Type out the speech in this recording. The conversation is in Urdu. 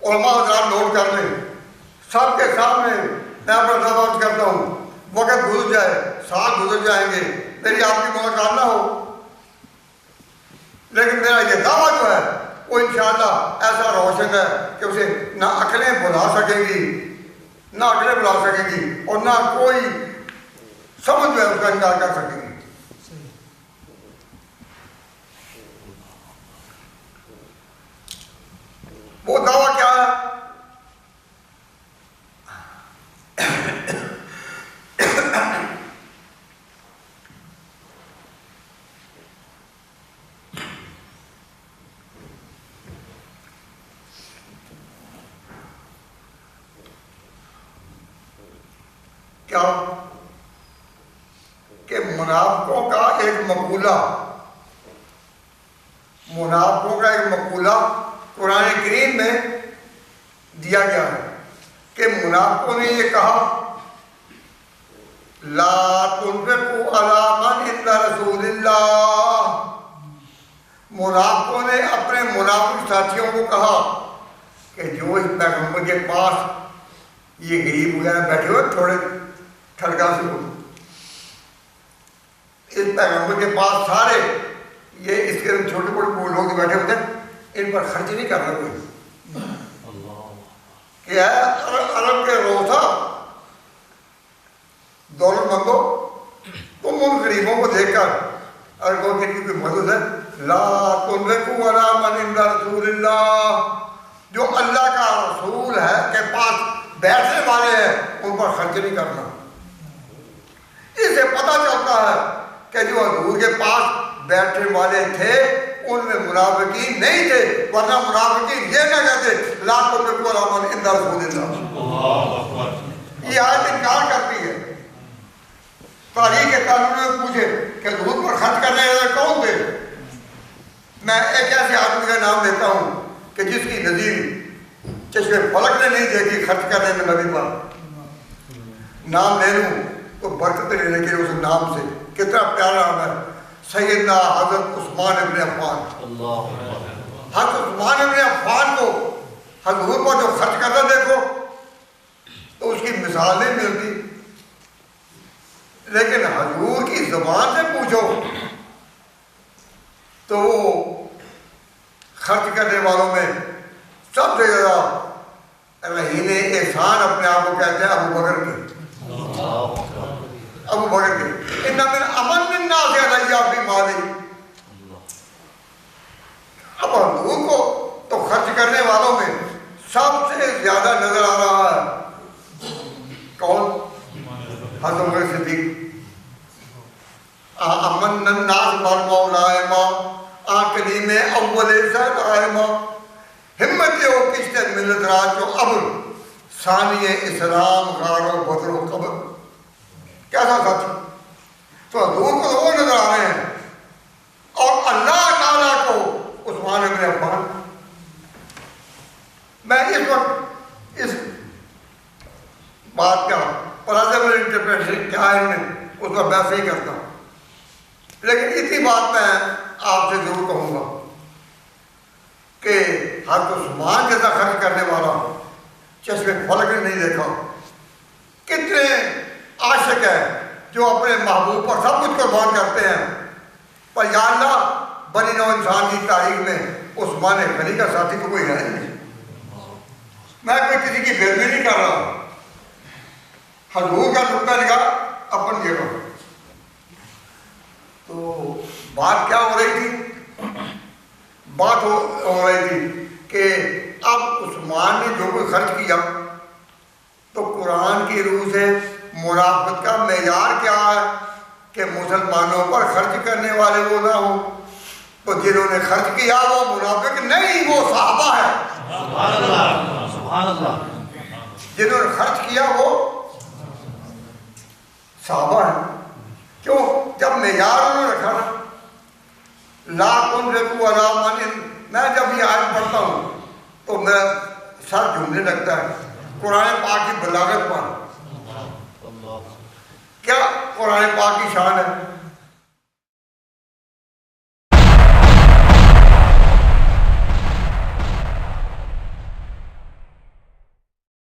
علماء حضرات نوٹ کر لیں، سب کے سامنے میں اپنا دعوت کرتا ہوں، وقت گزر جائے، سال گزر جائیں گے، میری آپ کی ملاقات نہ ہو، لیکن میرا یہ دعویٰ جو ہے وہ انشاءاللہ ایسا روشن ہے کہ اسے نہ عقلیں بلا سکیں گی، نہ عقلیں بلا سکیں گی، اور نہ کوئی سمجھ جو ہے اس کا انکار کر سکیں گی۔ وہ دعویٰ کیا ہے؟ کیا کہ منافقوں کا ایک مقولہ قرآن کریم میں دیا گیا ہے کہ منافقوں نے یہ کہا لا تنفقوا علی من عند رسول اللہ، منافقوں نے اپنے منافق ساتھیوں کو کہا کہ جو اس پیغمبر کے پاس یہ غریب وغیرہ بیٹھے ہوئے تھوڑے ٹھڑکا سے ہو، اس پیغمبر کے پاس سارے یہ اس کے چھوٹے بڑے لوگ بیٹھے ہوتے ہیں، ان پر خرچ نہیں کرنا کوئی، کہ ہے عرب کے روزہ دولت مندو، تم ان غریبوں کو دیکھ کر اگر کوئی کسی کی مدد ہے لا تنفقوا علی من عند رسول اللہ، جو اللہ کا رسول ہے کے پاس بیٹھنے والے ہیں ان پر خرچ نہیں کرنا۔ اس سے پتہ چلتا ہے کہ جو حضور کے پاس بیٹھنے والے تھے ان میں منافقین نہیں تھے، ورنہ منافقین یہ نہ کہتے لا تنفقوا علی من عند رسول اللہ۔ یہ آیت انکار کرتی ہے۔ تاریخ قانون میں پوچھے کہ حضور پر خرچ کرنے والے کون تھے، میں ایک ایسے آدمی کا نام لیتا ہوں کہ جس کی نظیر چشم فلک نے نہیں دیکھی خرچ کرنے میں نبی پر، نام لے لوں تو برکت لینے کے اس نام سے، کتنا پیارا نام ہے، سیدنا حضرت عثمان ابن عفان۔ حضرت عثمان ابن عفان کو حضور پر جو خرچ کرنا دیکھو تو اس کی مثال نہیں ملتی، لیکن حضور کی زبان سے پوچھو تو وہ خرچ کرنے والوں میں سب سے زیادہ رہین احسان اپنے آپ کو کہتے ہیں ابو بکر کے، ان من امن الناس علی فی مالی۔ اب حضور کو تو خرچ کرنے والوں میں سب سے زیادہ نظر آ رہا ہے کون؟ حضرت عمر صدیق۔ امن الناس بالمولائما، کلیم اول سر آئما، ہمت ہو کشت ملت راج و ابر، ثانی اسلام غار و بدر و قبر۔ کیسا ساتھی؟ تو حضور کو وہ نظر آ رہے ہیں اور اللہ تعالیٰ کو عثمان ابن عفان۔ میں اس وقت اس بات کا پلازیبل انٹرپریٹیشن کیا ہے اس پر میں صحیح کرتا ہوں، لیکن اتنی بات میں آپ سے ضرور کہوں گا کہ حضرت عثمان جیسا خرچ کرنے والا چشم فلک نے نہیں دیکھا۔ کتنے عاشق ہیں جو اپنے محبوب پر سب کچھ قربان کرتے ہیں، پر یا اللہ بنی نوع انسان کی تاریخ میں عثمان غنی کا ساتھی تو کوئی ہے نہیں۔ میں کوئی کسی کی بےعزتی نہیں کر رہا، حضور کا نقطہ نگاہ اپن جگہ۔ تو بات کیا ہو رہی تھی؟ بات ہو رہی تھی کہ اب عثمان نے جو کوئی خرچ کیا تو قرآن کی روح سے منافقت کا معیار کیا ہے کہ مسلمانوں پر خرچ کرنے والے وہ نہ ہوں، تو جنہوں نے خرچ کیا وہ منافق نہیں، وہ صحابہ ہے۔ سبحان اللہ، سبحان اللہ۔ جنہوں نے خرچ کیا وہ صحابہ ہیں۔ کیوں؟ جب معیار انہوں نے رکھا نا لا تنفقوا علی من، میں جب یہ آیت پڑھتا ہوں تو میرا سر جھومنے لگتا ہے قرآن پاک کی بلاغت پر۔ کیا قرآن پاک کی شان ہے